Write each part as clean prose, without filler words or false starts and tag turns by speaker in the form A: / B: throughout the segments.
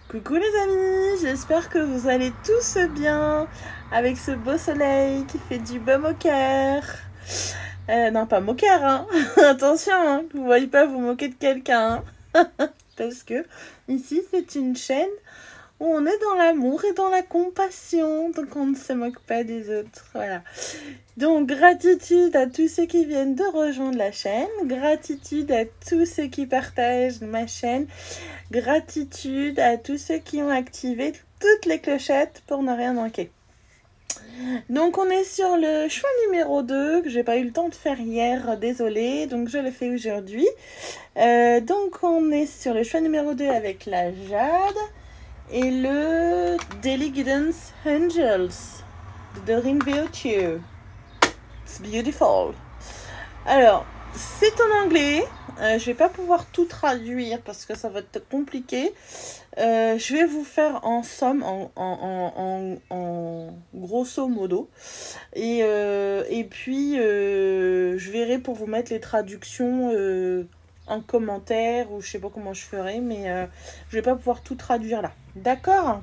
A: Coucou les amis, j'espère que vous allez tous bien avec ce beau soleil qui fait du baume au cœur. Non, pas moqueur, hein. Attention, hein. Vous ne voyez pas vous moquer de quelqu'un. Hein. Parce que ici, c'est une chaîne où on est dans l'amour et dans la compassion. Donc, on ne se moque pas des autres. Voilà. Donc, gratitude à tous ceux qui viennent de rejoindre la chaîne. Gratitude à tous ceux qui partagent ma chaîne. Gratitude à tous ceux qui ont activé toutes les clochettes pour ne rien manquer. Donc on est sur le choix numéro 2 que j'ai pas eu le temps de faire hier, désolée, donc je le fais aujourd'hui. Donc on est sur le choix numéro 2 avec la Jade et le Daily Guidance Angels de Doreen Virtue. It's beautiful. Alors, c'est en anglais. Je vais pas pouvoir tout traduire parce que ça va être compliqué. Je vais vous faire en somme, en grosso modo. Et puis, je verrai pour vous mettre les traductions en commentaire ou je sais pas comment je ferai, mais je vais pas pouvoir tout traduire là. D'accord ?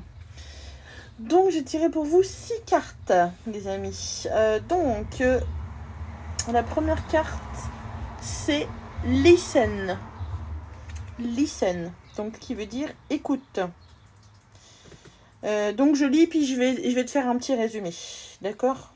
A: Donc, j'ai tiré pour vous 6 cartes, les amis. La première carte, c'est listen. Listen, donc qui veut dire écoute. Donc je lis puis je vais te faire un petit résumé, d'accord.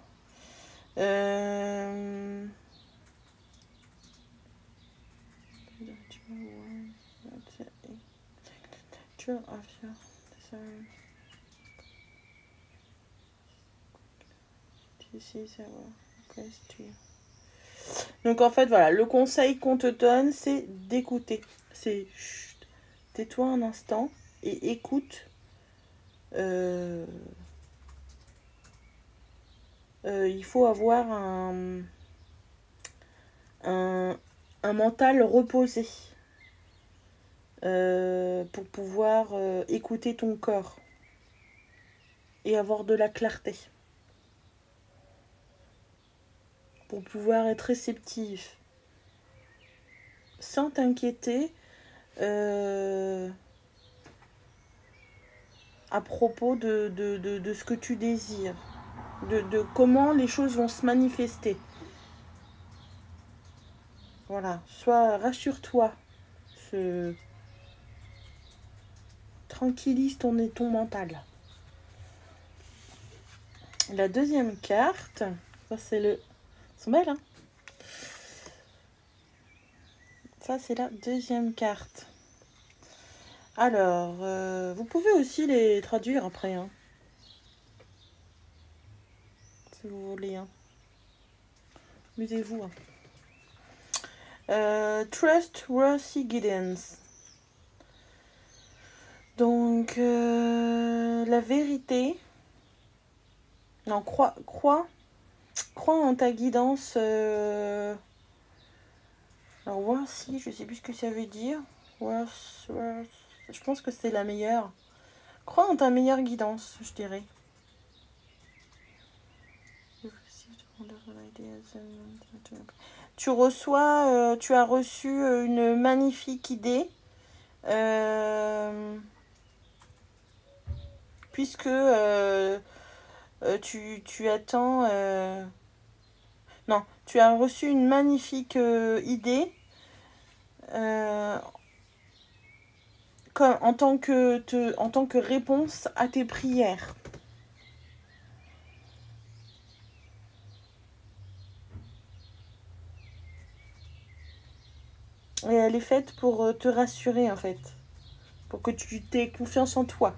A: Donc en fait voilà, le conseil qu'on te donne c'est d'écouter. C'est chut, tais-toi un instant et écoute. Il faut avoir un mental reposé pour pouvoir écouter ton corps et avoir de la clarté. Pour pouvoir être réceptif sans t'inquiéter à propos de ce que tu désires, de comment les choses vont se manifester. Voilà, rassure-toi, tranquillise ton mental. La deuxième carte, ça c'est le... Elles sont belles, hein. Ça c'est la deuxième carte. Alors, vous pouvez aussi les traduire après, hein, si vous voulez. Hein. Amusez-vous. Hein. Trustworthy Guidance. Donc, la vérité. Non, crois en ta guidance. Alors, worthy, je sais plus ce que ça veut dire. Je pense que c'est la meilleure. Crois en ta meilleure guidance, je dirais. Tu as reçu une magnifique idée. Puisque tu attends... Non, tu as reçu une magnifique idée en tant que réponse à tes prières. Et elle est faite pour te rassurer, en fait. Pour que tu aies confiance en toi.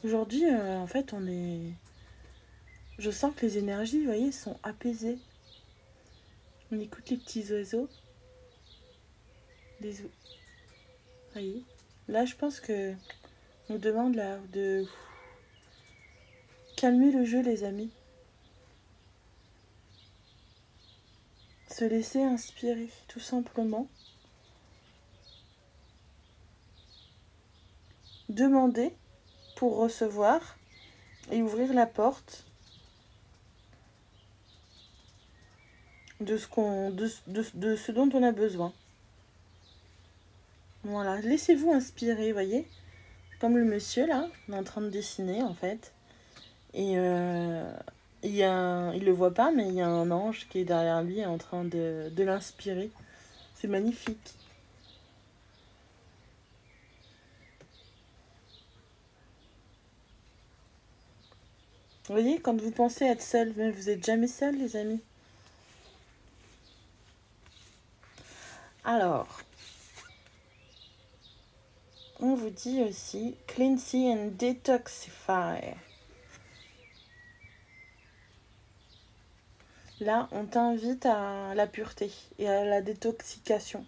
A: Aujourd'hui, en fait, on est... Je sens que les énergies, vous voyez, sont apaisées. On écoute les petits oiseaux. Vous voyez. Là, je pense que on demande là de calmer le jeu, les amis. Se laisser inspirer, tout simplement. Demander pour recevoir et ouvrir la porte de ce dont on a besoin. Voilà, laissez-vous inspirer, voyez. Comme le monsieur là, il est en train de dessiner en fait. Et il le voit pas, mais il y a un ange qui est derrière lui en train de l'inspirer. C'est magnifique. Vous voyez, quand vous pensez être seul, mais vous n'êtes jamais seul, les amis. Alors, on vous dit aussi cleanse and detoxify. Là, on t'invite à la pureté et à la détoxification.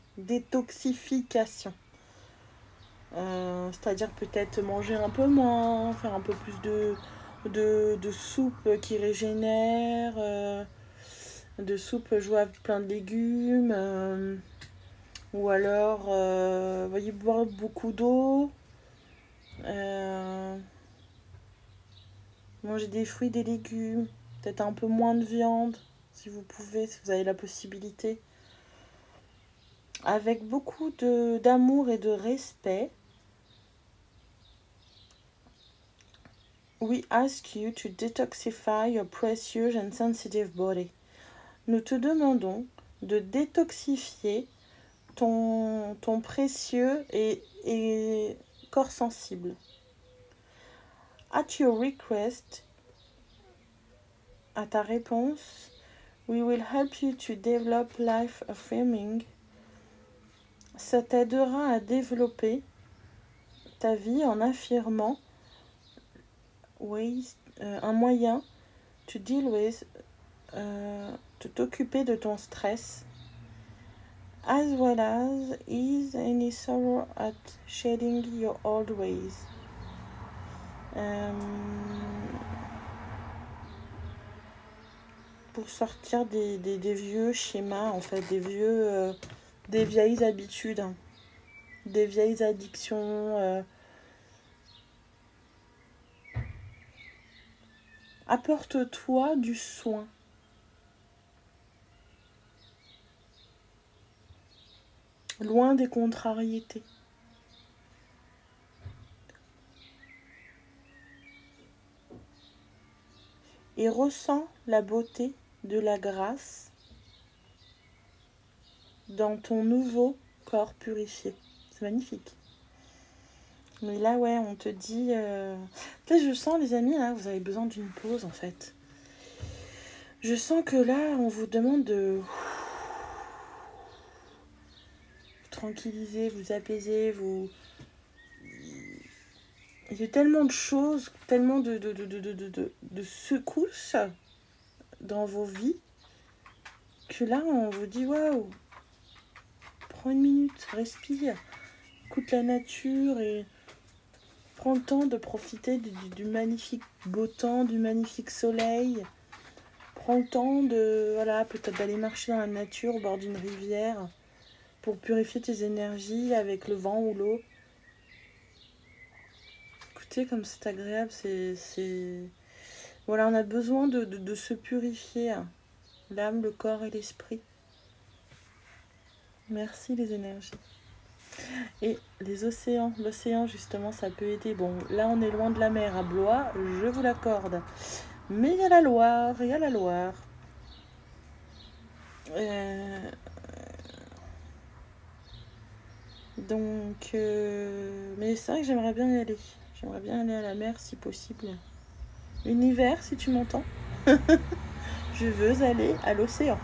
A: C'est-à-dire peut-être manger un peu moins, faire un peu plus de soupe qui régénère, de soupe jouée avec plein de légumes, ou alors, voyez, boire beaucoup d'eau, manger des fruits, des légumes, peut-être un peu moins de viande, si vous pouvez, si vous avez la possibilité. Avec beaucoup d'amour et de respect, we ask you to detoxify your precious and sensitive body. Nous te demandons de détoxifier ton précieux et corps sensible. At your request, à ta réponse, we will help you to develop life affirming. Ça t'aidera à développer ta vie en affirmant un moyen to deal with, de t'occuper de ton stress, as well as ease any sorrow at shedding your old ways. Pour sortir des vieux schémas, en fait, des vieilles habitudes, hein, des vieilles addictions. Apporte-toi du soin. Loin des contrariétés. Et ressens la beauté de la grâce dans ton nouveau corps purifié. C'est magnifique. Mais là, ouais, on te dit... Là, je sens, les amis, là, vous avez besoin d'une pause, en fait. Je sens que là, on vous demande de... vous tranquilliser, vous apaiser, vous... Il y a tellement de choses, tellement de secousses dans vos vies que là, on vous dit, waouh, prends une minute, respire, écoute la nature et prends le temps de profiter du magnifique beau temps, du magnifique soleil. Prends le temps de, voilà, peut-être d'aller marcher dans la nature au bord d'une rivière pour purifier tes énergies avec le vent ou l'eau. Écoutez, comme c'est agréable, voilà, on a besoin de se purifier, l'âme, le corps et l'esprit. Merci les énergies. Et les océans, l'océan justement, ça peut aider. Bon, là on est loin de la mer à Blois, je vous l'accorde. Mais il y a la Loire, il y a la Loire. Donc, mais c'est vrai que j'aimerais bien y aller. J'aimerais bien aller à la mer si possible. Univers, si tu m'entends. Je veux aller à l'océan.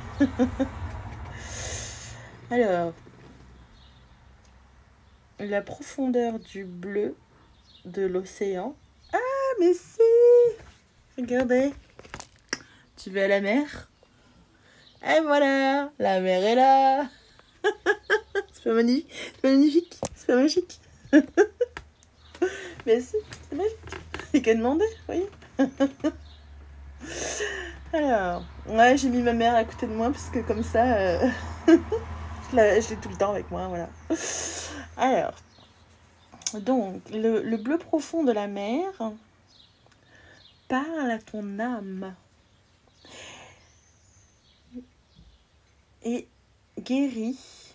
A: Alors, la profondeur du bleu de l'océan. Ah, mais si! Regardez. Tu vas à la mer? Et voilà, la mer est là. C'est pas magnifique? C'est pas magnifique? C'est pas magique? Mais si, c'est magique. Il n'y a qu'à demander, vous voyez. Alors, ouais, j'ai mis ma mère à côté de moi parce que comme ça, je l'ai tout le temps avec moi, voilà. Alors, donc, le bleu profond de la mer parle à ton âme et guérit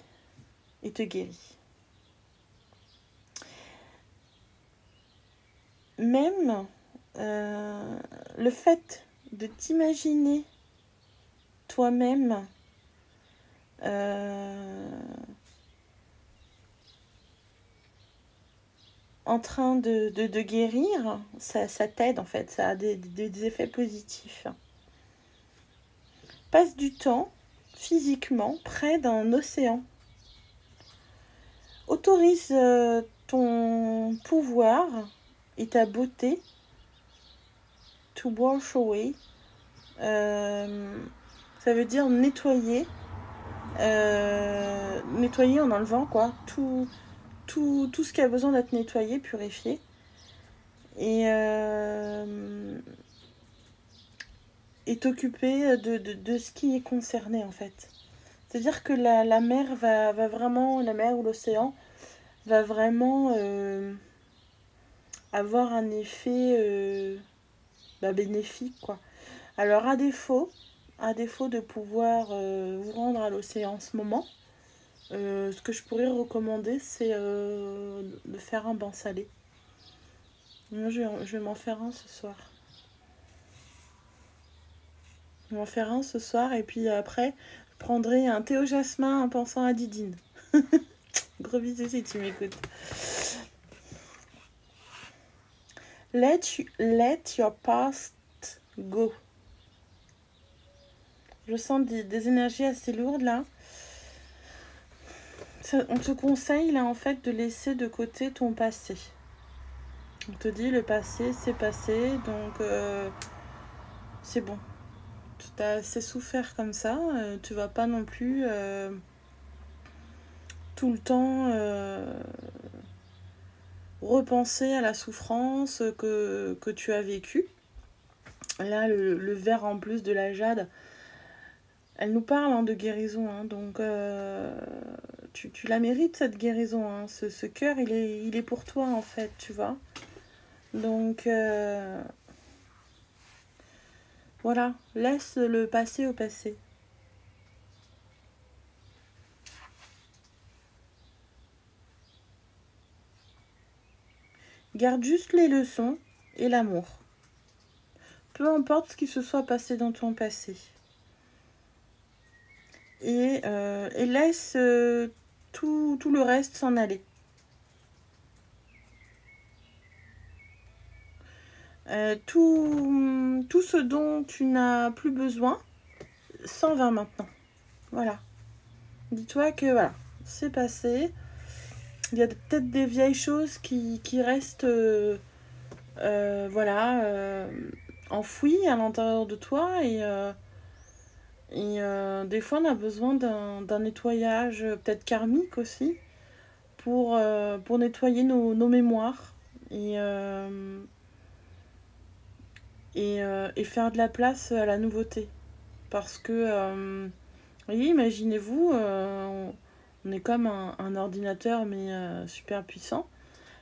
A: et te guérit. Même le fait de t'imaginer toi-même en train de guérir, ça t'aide en fait, ça a des effets positifs. Passe du temps physiquement près d'un océan. Autorise ton pouvoir et ta beauté to wash away. Ça veut dire nettoyer. Nettoyer en enlevant quoi. Tout ce qui a besoin d'être nettoyé, purifié. Et t'occuper de ce qui est concerné en fait. C'est-à-dire que la mer va vraiment, la mer ou l'océan va vraiment avoir un effet bénéfique quoi. Alors à défaut de pouvoir vous rendre à l'océan en ce moment, ce que je pourrais recommander c'est de faire un bain salé. Moi je vais m'en faire un ce soir. Je vais m'en faire un ce soir et puis après je prendrai un thé au jasmin en pensant à Didine. Gros bisous si tu m'écoutes. Let your past go. Je sens des énergies assez lourdes là. On te conseille là en fait de laisser de côté ton passé. On te dit le passé c'est passé, donc c'est bon. Tu as assez souffert comme ça, tu vas pas non plus tout le temps repenser à la souffrance que tu as vécue. Là le verre en plus de la jade, elle nous parle de guérison, donc tu la mérites cette guérison, ce cœur il est pour toi en fait, tu vois. Donc voilà, laisse le passé au passé. Garde juste les leçons et l'amour. Peu importe ce qui se soit passé dans ton passé. Et laisse tout le reste s'en aller. Tout ce dont tu n'as plus besoin s'en va maintenant. Voilà. Dis-toi que voilà, c'est passé. Il y a peut-être des vieilles choses qui restent enfouies à l'intérieur de toi et des fois on a besoin d'un nettoyage peut-être karmique aussi pour nettoyer nos mémoires et faire de la place à la nouveauté. Parce que, vous voyez, imaginez-vous, on est comme un ordinateur mais super puissant.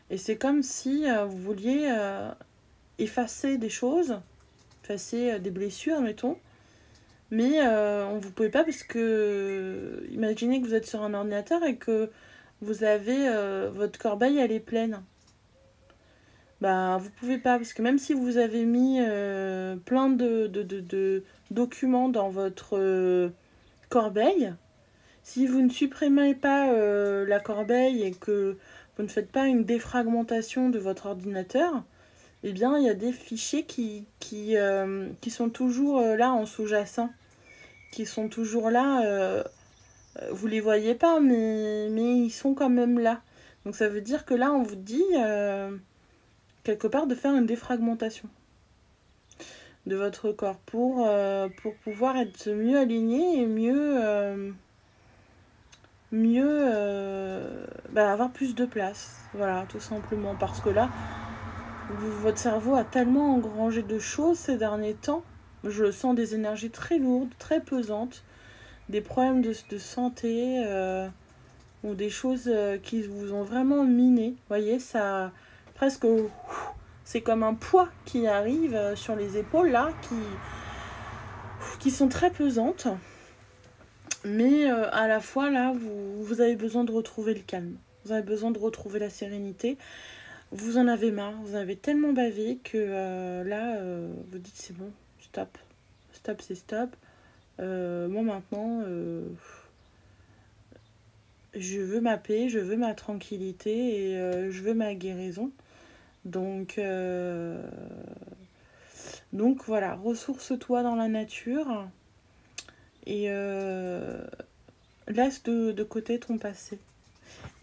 A: Et c'est comme si vous vouliez effacer des choses, effacer des blessures, mettons. Mais on ne vous pouvez pas parce que imaginez que vous êtes sur un ordinateur et que vous avez votre corbeille, elle est pleine. Bah, vous pouvez pas parce que même si vous avez mis plein de documents dans votre corbeille, si vous ne supprimez pas la corbeille et que vous ne faites pas une défragmentation de votre ordinateur, eh bien il y a des fichiers qui sont toujours là en sous-jacent, qui sont toujours là, vous les voyez pas, mais ils sont quand même là. Donc ça veut dire que là on vous dit quelque part de faire une défragmentation de votre corps pour pouvoir être mieux aligné et avoir plus de place. Voilà, tout simplement. Parce que là, votre cerveau a tellement engrangé de choses ces derniers temps Je sens des énergies très lourdes, très pesantes, des problèmes de santé ou des choses qui vous ont vraiment miné. Vous voyez, ça presque... C'est comme un poids qui arrive sur les épaules là, qui sont très pesantes. Mais à la fois là, vous avez besoin de retrouver le calme. Vous avez besoin de retrouver la sérénité. Vous en avez marre, vous avez tellement bavé que là, vous dites c'est bon, stop. Stop, c'est stop. Moi maintenant, je veux ma paix, je veux ma tranquillité et je veux ma guérison. Donc voilà, ressource-toi dans la nature et laisse de côté ton passé.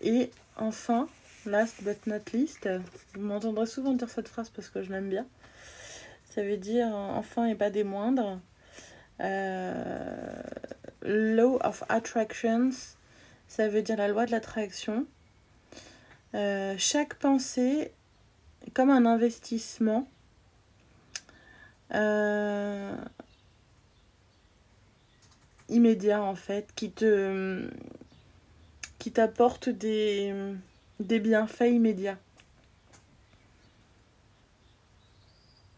A: Et enfin, last but not least, vous m'entendrez souvent dire cette phrase parce que je l'aime bien. Ça veut dire enfin et pas des moindres. Law of Attractions, ça veut dire la loi de l'attraction. Chaque pensée est comme un investissement. Immédiat en fait, qui t'apporte des bienfaits immédiats.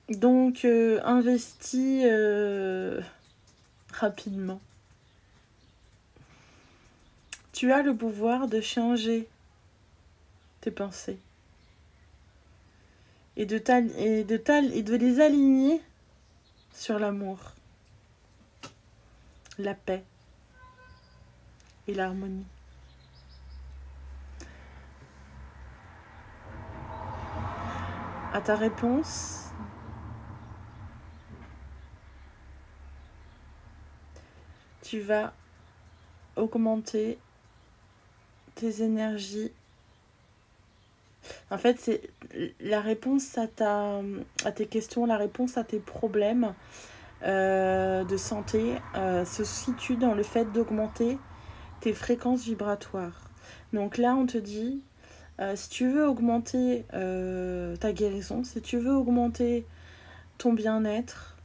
A: Donc investis rapidement. Tu as le pouvoir de changer tes pensées et de les aligner sur l'amour, la paix et l'harmonie. À ta réponse, tu vas augmenter tes énergies. En fait, c'est la réponse à tes questions, la réponse à tes problèmes de santé se situe dans le fait d'augmenter tes fréquences vibratoires. Donc là, on te dit, si tu veux augmenter ta guérison, si tu veux augmenter ton bien-être,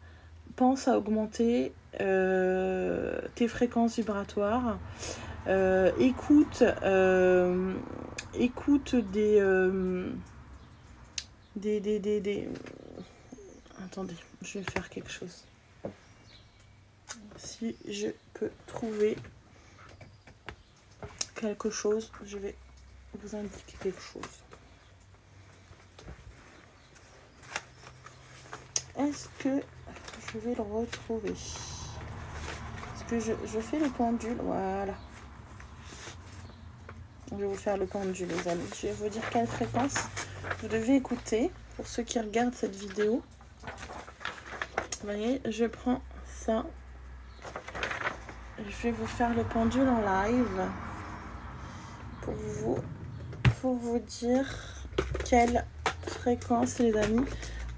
A: pense à augmenter tes fréquences vibratoires. Écoute des Attendez, je vais faire quelque chose. Si je peux trouver quelque chose, je vais vous indiquer quelque chose. Est-ce que je vais le retrouver? Est-ce que je fais le pendule? Voilà. Je vais vous faire le pendule, les amis. Je vais vous dire quelle fréquence vous devez écouter pour ceux qui regardent cette vidéo. Vous voyez, je prends ça. Je vais vous faire le pendule en live pour vous dire quelle fréquence, les amis,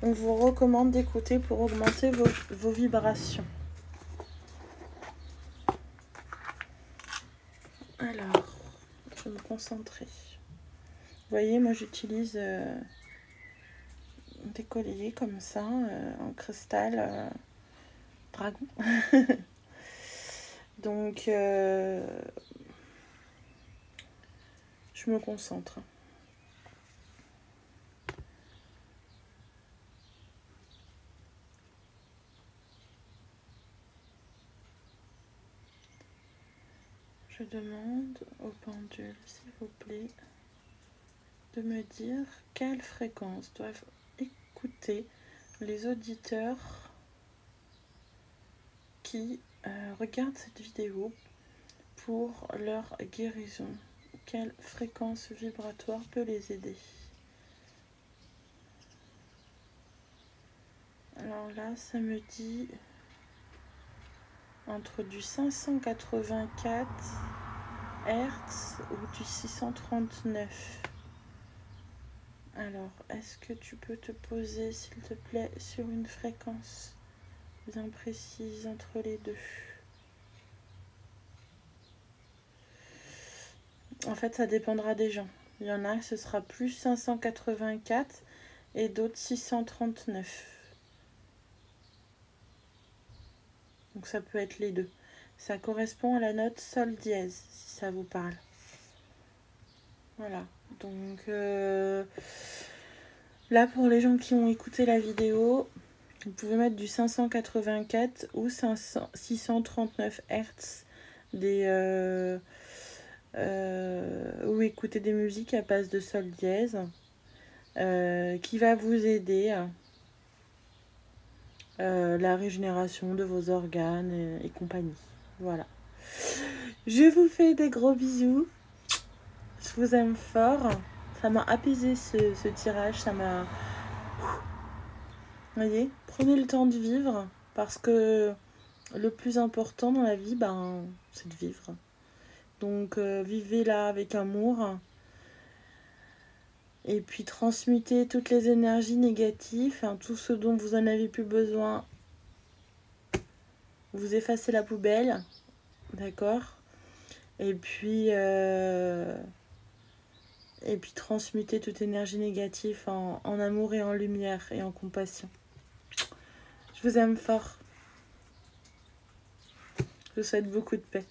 A: on vous recommande d'écouter pour augmenter vos vibrations. Alors, je vais me concentrer. Vous voyez, moi j'utilise des colliers comme ça, en cristal dragon. Donc, je me concentre. Je demande au pendule, s'il vous plaît, de me dire quelle fréquence doivent écouter les auditeurs qui regardent cette vidéo pour leur guérison. Quelle fréquence vibratoire peut les aider? Alors là, ça me dit entre du 584 Hz ou du 639. Alors, est-ce que tu peux te poser, s'il te plaît, sur une fréquence bien précise entre les deux? En fait, ça dépendra des gens. Il y en a, ce sera plus 584 et d'autres 639. Donc ça peut être les deux. Ça correspond à la note sol dièse, si ça vous parle. Voilà. Donc là, pour les gens qui ont écouté la vidéo, vous pouvez mettre du 584 ou 639 Hz ou écouter des musiques à base de sol dièse qui va vous aider la régénération de vos organes et compagnie. Voilà. Je vous fais des gros bisous. Je vous aime fort. Ça m'a apaisé ce tirage. Ça m'a... Vous voyez, prenez le temps de vivre parce que le plus important dans la vie, c'est de vivre. Donc vivez-la avec amour. Et puis transmutez toutes les énergies négatives, tout ce dont vous en avez plus besoin. Vous effacez la poubelle, d'accord ? Et puis transmutez toute énergie négative en amour et en lumière et en compassion. Je vous aime fort. Je vous souhaite beaucoup de paix.